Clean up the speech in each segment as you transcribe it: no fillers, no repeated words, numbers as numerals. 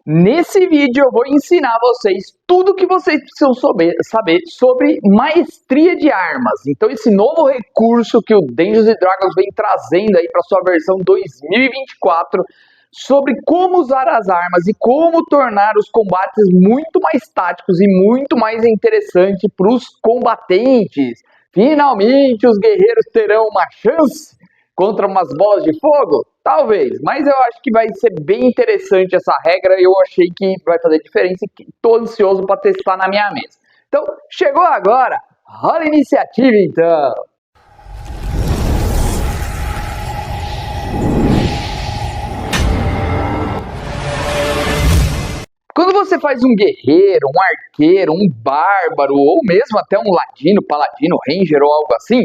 Nesse vídeo eu vou ensinar vocês tudo o que vocês precisam saber sobre maestria de armas. Então esse novo recurso que o Dungeons & Dragons vem trazendo aí para sua versão 2024, sobre como usar as armas e como tornar os combates muito mais táticos e muito mais interessantes para os combatentes. Finalmente os guerreiros terão uma chance contra umas bolas de fogo? Talvez, mas eu acho que vai ser bem interessante essa regra e eu achei que vai fazer diferença e estou ansioso para testar na minha mesa. Então, chegou agora, rola a iniciativa então! Quando você faz um guerreiro, um arqueiro, um bárbaro ou mesmo até um ladino, paladino, ranger ou algo assim,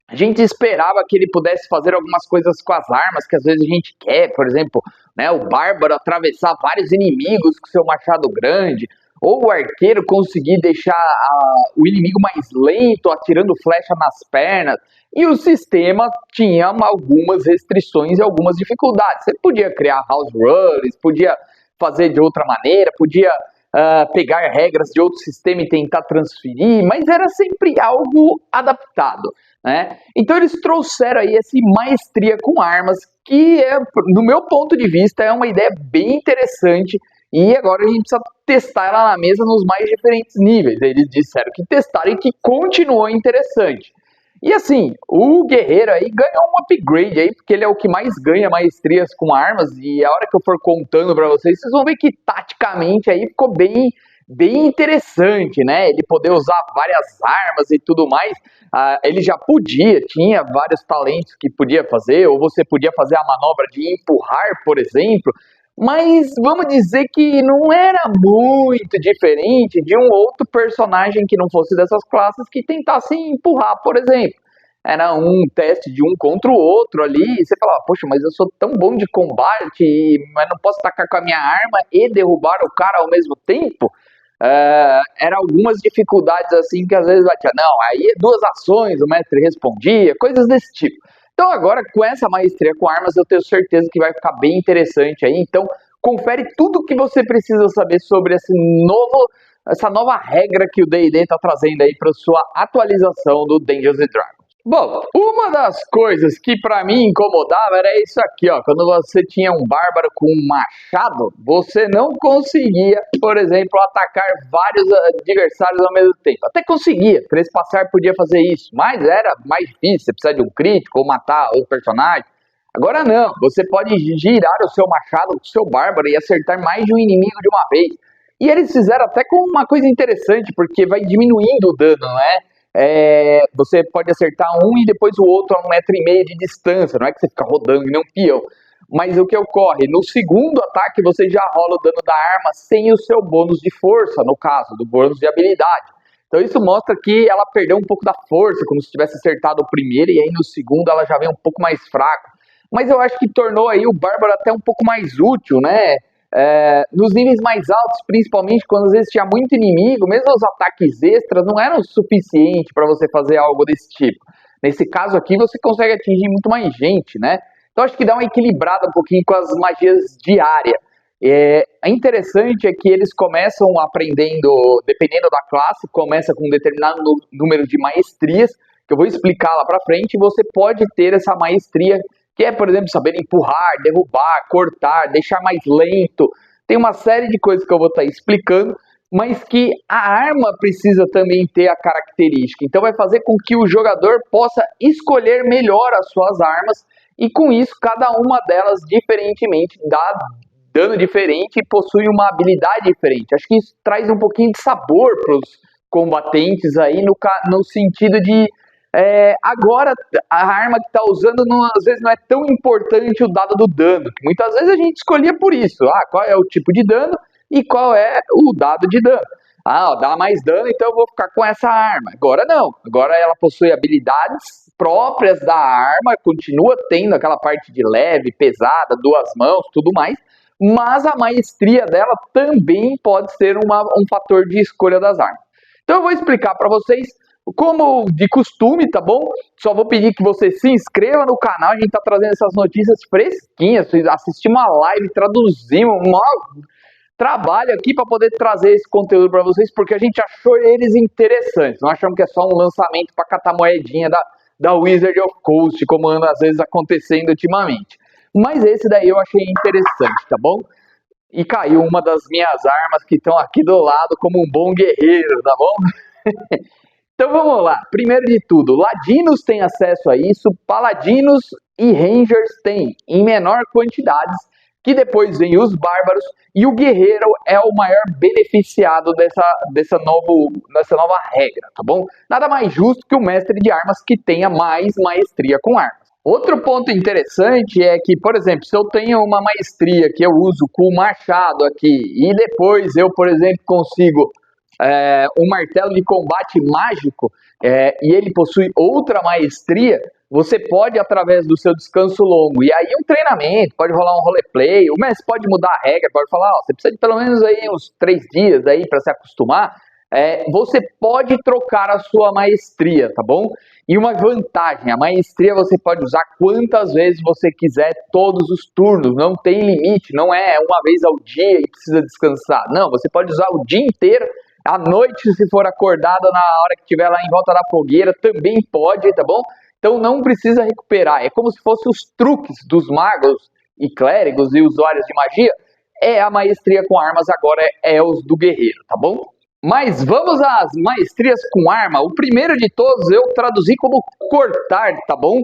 a gente esperava que ele pudesse fazer algumas coisas com as armas que às vezes a gente quer, por exemplo, né, o bárbaro atravessar vários inimigos com seu machado grande, ou o arqueiro conseguir deixar o inimigo mais lento, atirando flecha nas pernas, e o sistema tinha algumas restrições e algumas dificuldades. Você podia criar house rules, podia fazer de outra maneira, podia pegar regras de outro sistema e tentar transferir, mas era sempre algo adaptado, né? Então eles trouxeram aí essa maestria com armas, que no meu ponto de vista é uma ideia bem interessante, e agora a gente precisa testar ela na mesa nos mais diferentes níveis. Eles disseram que testaram e que continuou interessante. E assim, o guerreiro aí ganhou um upgrade aí, porque ele é o que mais ganha maestrias com armas, e a hora que eu for contando pra vocês, vocês vão ver que taticamente aí ficou bem interessante, né? Ele poder usar várias armas e tudo mais, ele já tinha vários talentos que podia fazer, ou você podia fazer a manobra de empurrar, por exemplo, mas vamos dizer que não era muito diferente de um outro personagem que não fosse dessas classes que tentasse empurrar, por exemplo. Era um teste de um contra o outro ali, e você falava, poxa, mas eu sou tão bom de combate, mas não posso atacar com a minha arma e derrubar o cara ao mesmo tempo? Eram algumas dificuldades assim que às vezes batia, não, aí 2 ações, o mestre respondia, coisas desse tipo. Então agora, com essa maestria com armas, eu tenho certeza que vai ficar bem interessante aí. Então, confere tudo o que você precisa saber sobre essa nova regra que o D&D está trazendo aí para sua atualização do Dungeons & Dragons. Bom, uma das coisas que para mim incomodava era isso aqui, ó. Quando você tinha um bárbaro com um machado, você não conseguia, por exemplo, atacar vários adversários ao mesmo tempo. Até conseguia, Trespassar podia fazer isso, mas era mais difícil, você precisa de um crítico ou matar outro personagem. Agora não, você pode girar o seu machado com o seu bárbaro e acertar mais de um inimigo de uma vez. E eles fizeram até com uma coisa interessante, porque vai diminuindo o dano, não é? Você pode acertar um e depois o outro a 1,5 metro de distância, não é que você fica rodando que nem um peão. Mas o que ocorre? No segundo ataque você já rola o dano da arma sem o seu bônus de força, no caso, do bônus de habilidade. Então isso mostra que ela perdeu um pouco da força, como se tivesse acertado o primeiro, e aí no segundo ela já vem um pouco mais fraca. Mas eu acho que tornou aí o bárbaro até um pouco mais útil, né? Nos níveis mais altos, principalmente quando às vezes tinha muito inimigo, mesmo os ataques extras não eram suficientes para você fazer algo desse tipo. Nesse caso aqui você consegue atingir muito mais gente, né? Então acho que dá uma equilibrada um pouquinho com as magias diárias. Interessante é que eles começam aprendendo, dependendo da classe, começa com um determinado número de maestrias, que eu vou explicar lá pra frente, e você pode ter essa maestria, que é, por exemplo, saber empurrar, derrubar, cortar, deixar mais lento. Tem uma série de coisas que eu vou estar explicando, mas que a arma precisa também ter a característica. Então vai fazer com que o jogador possa escolher melhor as suas armas, e com isso cada uma delas diferentemente dá dano diferente e possui uma habilidade diferente. Acho que isso traz um pouquinho de sabor para os combatentes aí, no sentido de agora a arma que está usando às vezes não é tão importante o dado do dano, que muitas vezes a gente escolhia por isso, qual é o tipo de dano e qual é o dado de dano. Dá mais dano, então eu vou ficar com essa arma. Agora não, agora ela possui habilidades próprias da arma, continua tendo aquela parte de leve, pesada, 2 mãos, tudo mais, mas a maestria dela também pode ser um fator de escolha das armas. Então eu vou explicar para vocês como de costume, tá bom? Só vou pedir que você se inscreva no canal, a gente tá trazendo essas notícias fresquinhas, assistimos uma live, traduzimos, trabalho aqui para poder trazer esse conteúdo para vocês, porque a gente achou eles interessantes. Não achamos que é só um lançamento para catar moedinha da Wizard of Coast, como anda às vezes acontecendo ultimamente. Mas esse daí eu achei interessante, tá bom? E caiu uma das minhas armas que estão aqui do lado como um bom guerreiro, tá bom? Então vamos lá. Primeiro de tudo, ladinos têm acesso a isso, paladinos e rangers têm em menor quantidades, que depois vem os bárbaros, e o guerreiro é o maior beneficiado dessa nova regra, tá bom? Nada mais justo que o mestre de armas que tenha mais maestria com armas. Outro ponto interessante é que, por exemplo, se eu tenho uma maestria que eu uso com o machado aqui, e depois eu, por exemplo, consigo um martelo de combate mágico, e ele possui outra maestria, você pode, através do seu descanso longo, e aí um treinamento, pode rolar um roleplay, o mestre pode mudar a regra, pode falar, você precisa de pelo menos aí uns 3 dias aí para se acostumar, você pode trocar a sua maestria, tá bom? E uma vantagem, a maestria você pode usar quantas vezes você quiser, todos os turnos, não tem limite, não é uma vez ao dia e precisa descansar, não, você pode usar o dia inteiro, à noite se for acordado na hora que estiver lá em volta da fogueira, também pode, tá bom? Então não precisa recuperar, é como se fossem os truques dos magos e clérigos e usuários de magia, a maestria com armas agora é os do guerreiro, tá bom? Mas vamos às maestrias com arma. O primeiro de todos eu traduzi como cortar, tá bom?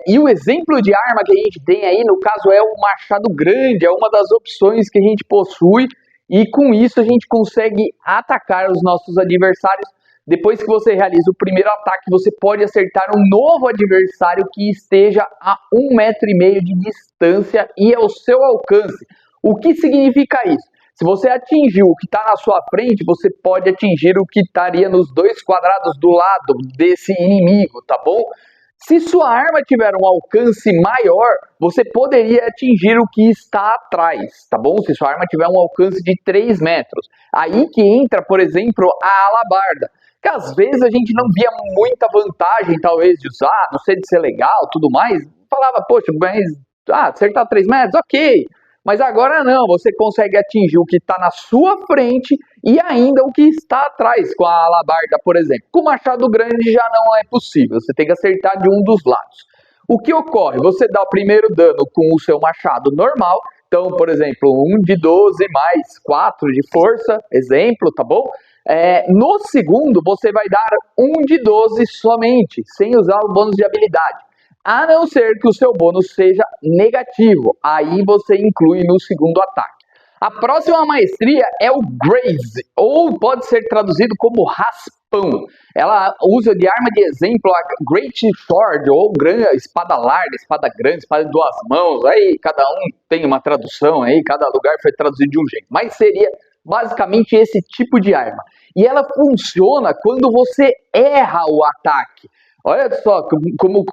E o exemplo de arma que a gente tem aí, no caso, é o machado grande, é uma das opções que a gente possui, e com isso a gente consegue atacar os nossos adversários. Depois que você realiza o primeiro ataque, você pode acertar um novo adversário que esteja a 1,5 metro de distância e ao seu alcance. O que significa isso? Se você atingiu o que está na sua frente, você pode atingir o que estaria nos 2 quadrados do lado desse inimigo, tá bom? Se sua arma tiver um alcance maior, você poderia atingir o que está atrás, tá bom? Se sua arma tiver um alcance de 3 metros. Aí que entra, por exemplo, a alabarda, que às vezes a gente não via muita vantagem, talvez, de usar, não sei de ser legal, tudo mais. Falava, poxa, mas acertar 3 metros, ok. Mas agora não, você consegue atingir o que está na sua frente e ainda o que está atrás com a alabarda, por exemplo. Com o machado grande já não é possível, você tem que acertar de um dos lados. O que ocorre? Você dá o primeiro dano com o seu machado normal, então, por exemplo, 1 de 12 mais 4 de força, exemplo, tá bom? No segundo, você vai dar 1 de 12 somente, sem usar o bônus de habilidade. A não ser que o seu bônus seja negativo, aí você inclui no segundo ataque. A próxima maestria é o Graze, ou pode ser traduzido como raspão. Ela usa de arma de exemplo a Great Sword, ou espada larga, espada grande, espada de 2 mãos. Aí cada um tem uma tradução, aí cada lugar foi traduzido de um jeito. Mas seria basicamente esse tipo de arma. E ela funciona quando você erra o ataque. Olha só como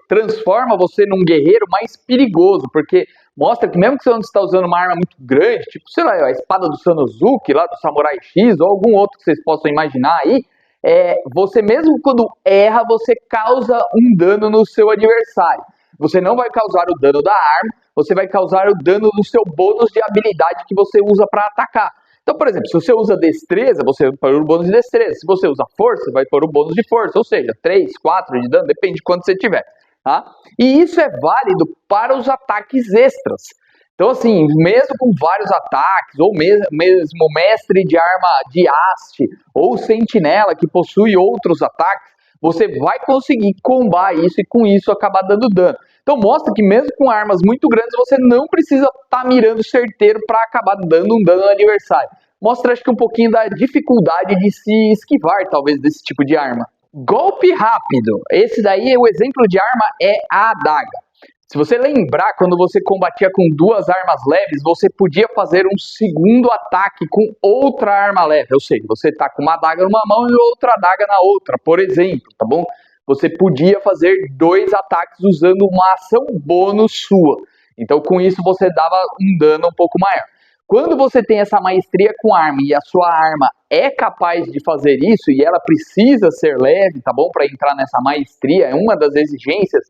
transforma você num guerreiro mais perigoso, porque mostra que mesmo que você não está usando uma arma muito grande, tipo, sei lá, a espada do Sanosuke, lá do Samurai X, ou algum outro que vocês possam imaginar aí, você mesmo quando erra, você causa um dano no seu adversário. Você não vai causar o dano da arma, você vai causar o dano do seu bônus de habilidade que você usa para atacar. Então, por exemplo, se você usa destreza, você vai pôr o bônus de destreza. Se você usa força, vai pôr o bônus de força. Ou seja, 3, 4 de dano, depende de quanto você tiver. Tá? E isso é válido para os ataques extras. Então, assim, mesmo com vários ataques, ou mesmo mestre de arma de haste, ou sentinela que possui outros ataques, você vai conseguir combar isso e com isso acabar dando dano. Então mostra que mesmo com armas muito grandes, você não precisa estar mirando certeiro para acabar dando um dano no adversário. Mostra, acho que, um pouquinho da dificuldade de se esquivar, talvez, desse tipo de arma. Golpe rápido. Esse daí, o exemplo de arma é a adaga. Se você lembrar, quando você combatia com 2 armas leves, você podia fazer um segundo ataque com outra arma leve. Ou seja, você está com uma adaga numa mão e outra adaga na outra, por exemplo, tá bom? Você podia fazer 2 ataques usando uma ação bônus sua. Então, com isso, você dava um dano um pouco maior. Quando você tem essa maestria com arma e a sua arma é capaz de fazer isso e ela precisa ser leve, tá bom? Para entrar nessa maestria, é uma das exigências.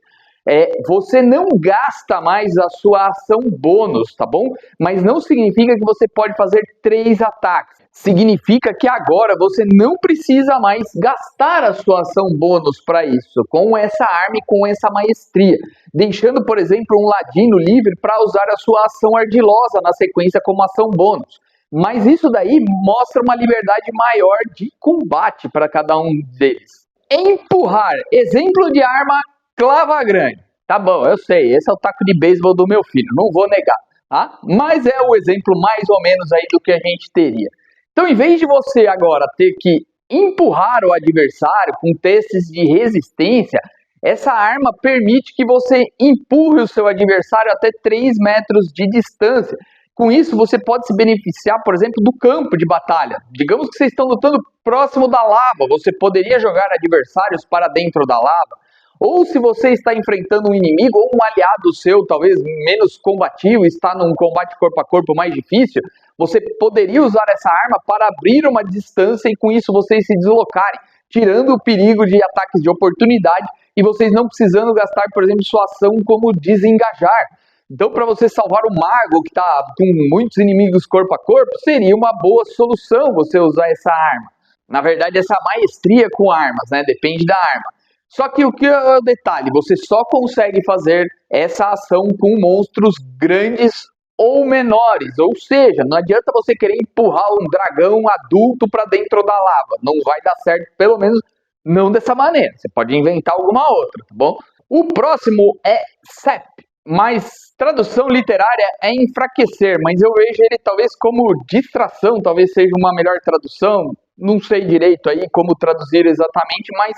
você não gasta mais a sua ação bônus, tá bom? Mas não significa que você pode fazer 3 ataques. Significa que agora você não precisa mais gastar a sua ação bônus para isso, com essa arma e com essa maestria, deixando, por exemplo, um ladino livre para usar a sua ação ardilosa na sequência como ação bônus. Mas isso daí mostra uma liberdade maior de combate para cada um deles. Empurrar, exemplo de arma clava grande. Tá bom, eu sei, esse é o taco de beisebol do meu filho, não vou negar, tá? Mas é o exemplo mais ou menos aí do que a gente teria. Então, em vez de você agora ter que empurrar o adversário com testes de resistência, essa arma permite que você empurre o seu adversário até 3 metros de distância. Com isso, você pode se beneficiar, por exemplo, do campo de batalha. Digamos que vocês estão lutando próximo da lava, você poderia jogar adversários para dentro da lava. Ou se você está enfrentando um inimigo ou um aliado seu, talvez menos combativo, está num combate corpo a corpo mais difícil, você poderia usar essa arma para abrir uma distância e com isso vocês se deslocarem, tirando o perigo de ataques de oportunidade e vocês não precisando gastar, por exemplo, sua ação como desengajar. Então, para você salvar o mago que está com muitos inimigos corpo a corpo, seria uma boa solução você usar essa arma. Na verdade, essa maestria com armas, né? Depende da arma. Só que o que é o detalhe? Você só consegue fazer essa ação com monstros grandes ou menores. Ou seja, não adianta você querer empurrar um dragão adulto para dentro da lava. Não vai dar certo, pelo menos não dessa maneira. Você pode inventar alguma outra, tá bom? O próximo é CEP. Mas tradução literária é enfraquecer, mas eu vejo ele talvez como distração, talvez seja uma melhor tradução, não sei direito aí como traduzir exatamente, mas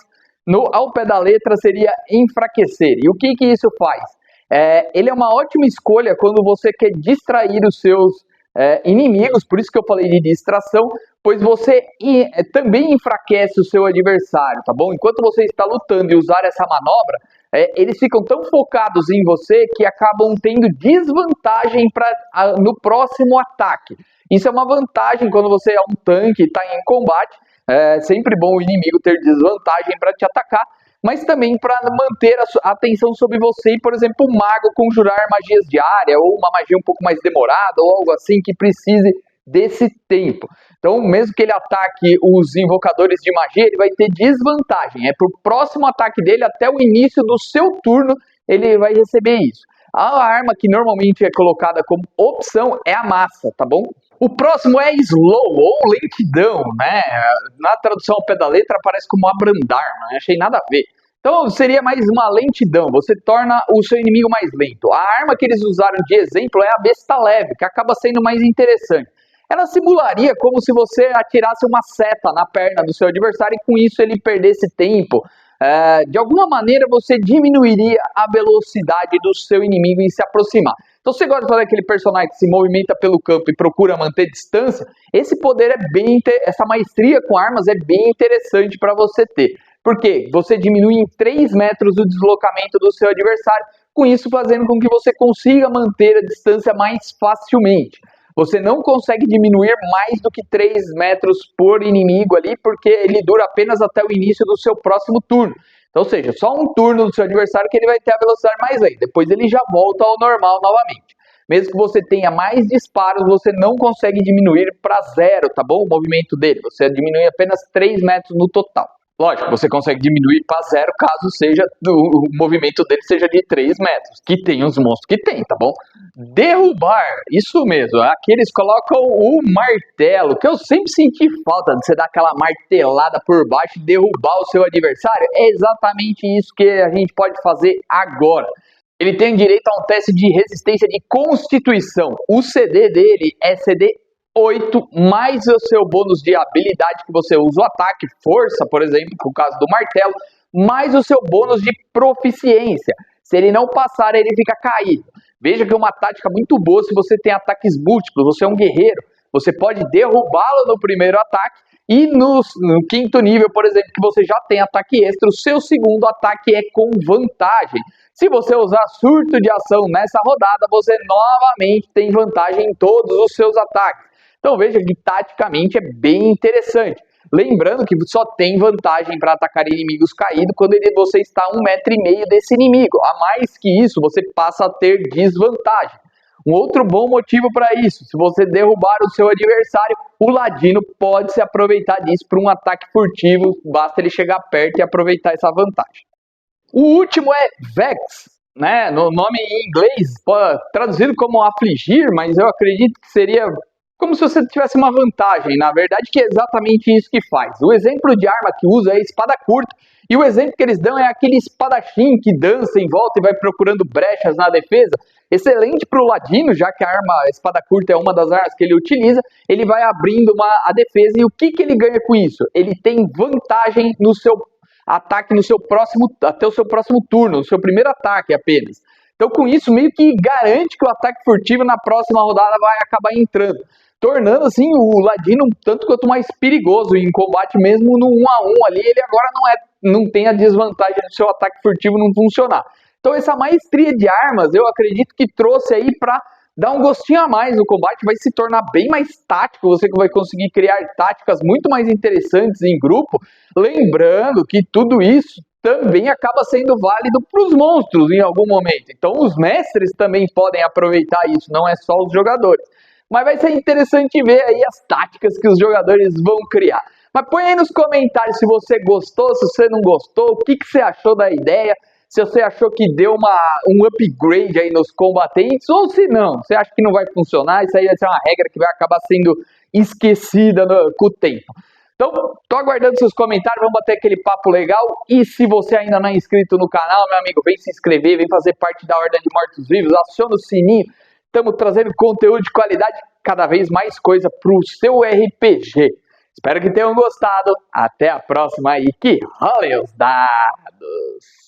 ao pé da letra seria enfraquecer. E o que isso faz? Ele é uma ótima escolha quando você quer distrair os seus inimigos, por isso que eu falei de distração, pois você também enfraquece o seu adversário, tá bom? Enquanto você está lutando e usar essa manobra, eles ficam tão focados em você que acabam tendo desvantagem no próximo ataque. Isso é uma vantagem quando você é um tanque e está em combate. É sempre bom o inimigo ter desvantagem para te atacar, mas também para manter a atenção sobre você e, por exemplo, o mago conjurar magias de área ou uma magia um pouco mais demorada ou algo assim que precise desse tempo. Então, mesmo que ele ataque os invocadores de magia, ele vai ter desvantagem. É pro próximo ataque dele, até o início do seu turno, ele vai receber isso. A arma que normalmente é colocada como opção é a massa, tá bom? O próximo é slow, ou lentidão, né? Na tradução ao pé da letra aparece como abrandar, não achei nada a ver. Então seria mais uma lentidão, você torna o seu inimigo mais lento. A arma que eles usaram de exemplo é a besta leve, que acaba sendo mais interessante. Ela simularia como se você atirasse uma seta na perna do seu adversário e com isso ele perdesse tempo. De alguma maneira você diminuiria a velocidade do seu inimigo em se aproximar. Então você gosta de fazer aquele personagem que se movimenta pelo campo e procura manter distância, esse poder essa maestria com armas é bem interessante para você ter. Porque você diminui em 3 metros o deslocamento do seu adversário, com isso fazendo com que você consiga manter a distância mais facilmente. Você não consegue diminuir mais do que 3 metros por inimigo ali, porque ele dura apenas até o início do seu próximo turno. Então, ou seja, só um turno do seu adversário que ele vai ter a velocidade mais lenta. Depois ele já volta ao normal novamente. Mesmo que você tenha mais disparos, você não consegue diminuir para 0, tá bom? O movimento dele. Você diminui apenas 3 metros no total. Lógico, você consegue diminuir para 0 caso o movimento dele seja de 3 metros, que tem os monstros que tem, tá bom? Derrubar, isso mesmo, aqui eles colocam o martelo, que eu sempre senti falta de você dar aquela martelada por baixo e derrubar o seu adversário. É exatamente isso que a gente pode fazer agora. Ele tem direito a um teste de resistência de constituição. O CD dele é CD 8, mais o seu bônus de habilidade que você usa o ataque, força, por exemplo, no caso do martelo, mais o seu bônus de proficiência. Se ele não passar, ele fica caído. Veja que é uma tática muito boa se você tem ataques múltiplos, você é um guerreiro, você pode derrubá-lo no primeiro ataque e no 5º nível, por exemplo, que você já tem ataque extra, o seu segundo ataque é com vantagem. Se você usar surto de ação nessa rodada, você novamente tem vantagem em todos os seus ataques. Então veja que taticamente é bem interessante. Lembrando que só tem vantagem para atacar inimigos caídos quando você está a 1,5 m desse inimigo. A mais que isso, você passa a ter desvantagem. Um outro bom motivo para isso, se você derrubar o seu adversário, o ladino pode se aproveitar disso para um ataque furtivo, basta ele chegar perto e aproveitar essa vantagem. O último é Vex, né? No nome em inglês, traduzido como afligir, mas eu acredito que seria como se você tivesse uma vantagem, na verdade, que é exatamente isso que faz. O exemplo de arma que usa é a espada curta, e o exemplo que eles dão é aquele espadachim que dança em volta e vai procurando brechas na defesa. Excelente para o ladino, já que a espada curta é uma das armas que ele utiliza, ele vai abrindo a defesa, e o que ele ganha com isso? Ele tem vantagem no seu ataque até o seu próximo turno, no seu primeiro ataque apenas. Então, com isso, meio que garante que o ataque furtivo na próxima rodada vai acabar entrando, tornando assim o ladino um tanto quanto mais perigoso em combate, mesmo no 1 a 1 ali, ele agora não tem a desvantagem do seu ataque furtivo não funcionar. Então essa maestria de armas, eu acredito que trouxe aí para dar um gostinho a mais no combate, vai se tornar bem mais tático, você vai conseguir criar táticas muito mais interessantes em grupo, lembrando que tudo isso também acaba sendo válido para os monstros em algum momento. Então os mestres também podem aproveitar isso, não é só os jogadores. Mas vai ser interessante ver aí as táticas que os jogadores vão criar. Mas põe aí nos comentários se você gostou, se você não gostou, o que você achou da ideia, se você achou que deu um upgrade aí nos combatentes, ou se não, você acha que não vai funcionar, isso aí vai ser uma regra que vai acabar sendo esquecida com o tempo. Então, tô aguardando seus comentários, vamos bater aquele papo legal, e se você ainda não é inscrito no canal, meu amigo, vem se inscrever, vem fazer parte da Horda de Mortos-Vivos, aciona o sininho. Estamos trazendo conteúdo de qualidade, cada vez mais coisa para o seu RPG. Espero que tenham gostado. Até a próxima aí, que rolem os dados!